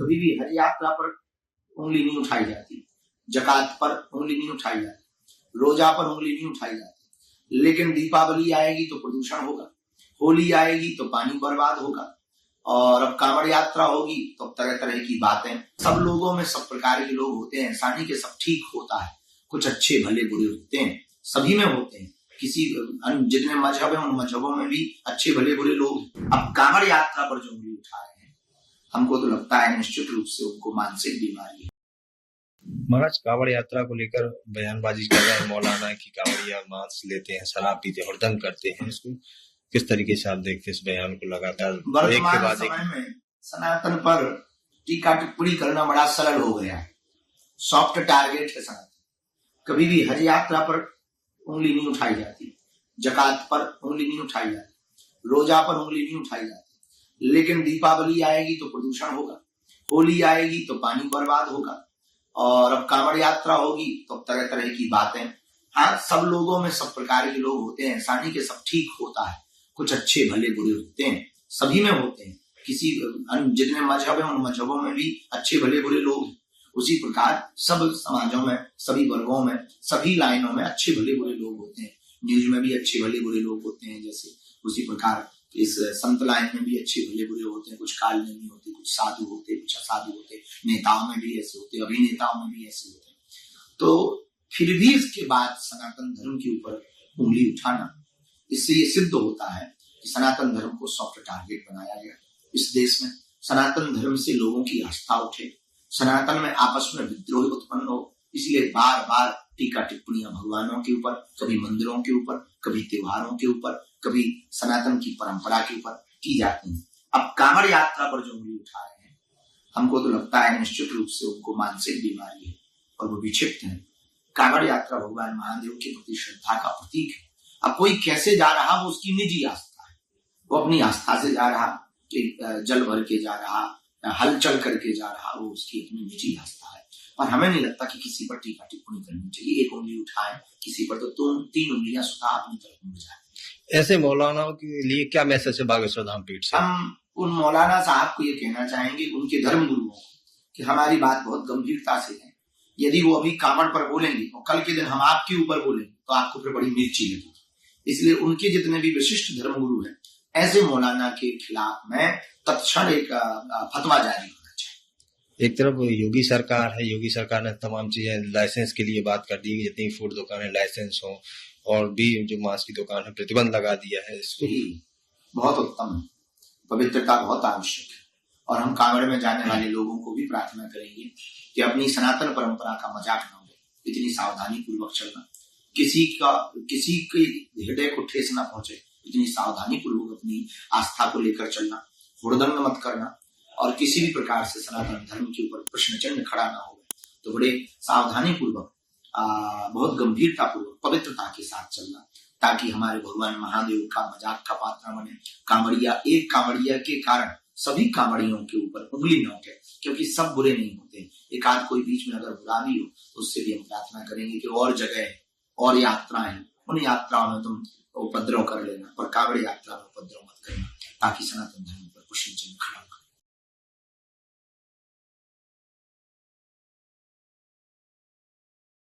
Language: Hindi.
कभी भी हज यात्रा पर उंगली नहीं उठाई जाती, जकात पर उंगली नहीं उठाई जाती, रोजा पर उंगली नहीं उठाई जाती। लेकिन दीपावली आएगी तो प्रदूषण होगा, होली आएगी तो पानी बर्बाद होगा, और अब कांवड़ यात्रा होगी तो तरह तरह की बातें। सब लोगों में सब प्रकार के लोग होते हैं, ऐसा नहीं कि सब ठीक होता है, कुछ अच्छे भले बुरे होते हैं, सभी में होते हैं। किसी जितने मजहब है उन मजहबों में भी अच्छे भले बुरे लोग हैं। अब कांवड़ यात्रा पर जो उंगली उठा रहे हैं, हमको तो लगता है निश्चित रूप से उनको मानसिक बीमारी है। महाराज, कांवड़ यात्रा को लेकर बयानबाजी कर रहे हैं मौलाना की कांवड़िया मांस लेते हैं, शराब पीते हैं और दंग करते हैं। इसको किस तरीके से आप देखते हैं इस बयान को? लगातार वर्तमान समय में सनातन पर टीका टिप्पणी करना बड़ा सरल हो गया है, सॉफ्ट टारगेट है सनातन। कभी भी हज यात्रा पर उंगली नहीं उठाई जाती, जकात पर उंगली नहीं उठाई जाती, रोजा पर उंगली नहीं उठाई जाती। लेकिन दीपावली आएगी तो प्रदूषण होगा, होली आएगी तो पानी बर्बाद होगा, और अब कांवड़ यात्रा होगी तो तरह तरह की बातें। हाँ, सब लोगों में सब प्रकार के लोग होते हैं, ऐसा नहीं कि सब ठीक होता है, कुछ अच्छे भले बुरे होते हैं, सभी में होते हैं। किसी जितने मजहब है उन मजहबों में भी अच्छे भले बुरे लोग हैं। उसी प्रकार सब समाजों में, सभी वर्गों में, सभी लाइनों में अच्छे भले बुरे लोग होते हैं। न्यूज में भी अच्छे भले बुरे लोग होते हैं, जैसे उसी प्रकार इस संत लाइन में भी अच्छे भले बुरे होते हैं। कुछ काल नहीं होते, कुछ साधु होते, कुछ असाधु होते, नेताओं में भी ऐसे होते, अभिनेताओं में भी ऐसे होते। तो फिर भी इसके बाद सनातन धर्म के ऊपर उंगली उठाना, इससे ये सिद्ध होता है कि सनातन धर्म को सॉफ्ट टारगेट बनाया गया। इस देश में सनातन धर्म से लोगों की आस्था उठे, सनातन में आपस में विद्रोह उत्पन्न हो, इसलिए बार बार टीका टिप्पणियां भगवानों के ऊपर, कभी मंदिरों के ऊपर, कभी त्योहारों के ऊपर, कभी सनातन की परंपरा के ऊपर की जाती है। अब कांवड़ यात्रा पर जो उंगली उठा रहे हैं, हमको तो लगता है निश्चित रूप से उनको मानसिक बीमारी है और वो विक्षिप्त है। कांवड़ यात्रा भगवान महादेव के प्रति श्रद्धा का प्रतीक है। अब कोई कैसे जा रहा, वो उसकी निजी आस्था है, वो अपनी आस्था से जा रहा, कि जल भर के जा रहा, हल चल करके जा रहा, वो उसकी अपनी निजी आस्था है। और हमें नहीं लगता कि किसी पर टीका टिप्पणी करनी चाहिए। एक उंगली उठाए किसी पर तो 3 उंगलियां सुधा अपनी तरफ मुड़ जाए। ऐसे मौलानाओं के लिए क्या मैसेज है बागेश्वर धाम पीठ से? हम उन मौलाना साहब को ये कहना चाहेंगे, उनके धर्म गुरुओं को, कि हमारी बात बहुत गंभीरता से है। यदि वो अभी कांवड़ पर बोलेंगे और कल के दिन हम आपके ऊपर बोलेंगे तो आपको फिर बड़ी मिर्ची लगेगी। इसलिए उनके जितने भी विशिष्ट धर्म गुरु हैं, ऐसे मौलाना के खिलाफ में तत्क्षण एक फतवा जारी होना चाहिए। एक तरफ योगी सरकार है, योगी सरकार ने तमाम चीजें लाइसेंस के लिए बात कर दी है, जितनी फूड दुकानें लाइसेंस हो, और भी जो मांस की दुकान है प्रतिबंध लगा दिया है। इसको बहुत उत्तम है, पवित्रता बहुत आवश्यक है। और हम कांवड़ में जाने वाले लोगों को भी प्रार्थना करेंगे कि अपनी सनातन परंपरा का मजाक न हो, इतनी सावधानी पूर्वक चलना, किसी के हृदय को ठेस न पहुंचे, इतनी सावधानी पूर्वक अपनी आस्था को लेकर चलना, हुड़दंग मत करना, और किसी भी प्रकार से सनातन धर्म के ऊपर प्रश्न चिन्ह खड़ा ना हो, तो बड़े सावधानी पूर्वक, बहुत गंभीरता पूर्वक, पवित्रता के साथ चलना, ताकि हमारे भगवान महादेव का मजाक का पात्र बने। कांवड़िया, एक कांवड़िया के कारण सभी कांवड़ियों के ऊपर उंगली न उठे, क्योंकि सब बुरे नहीं होते। एक आध कोई बीच में अगर बुरा भी हो तो उससे भी हम प्रार्थना करेंगे कि और जगह और यात्राएं, उन यात्राओं में तुम उपद्रव कर लेना, पर कांवड़ यात्रा में उपद्रव मत करना, ताकि सनातन धर्म पर प्रश्न चिन्ह खड़ा हो।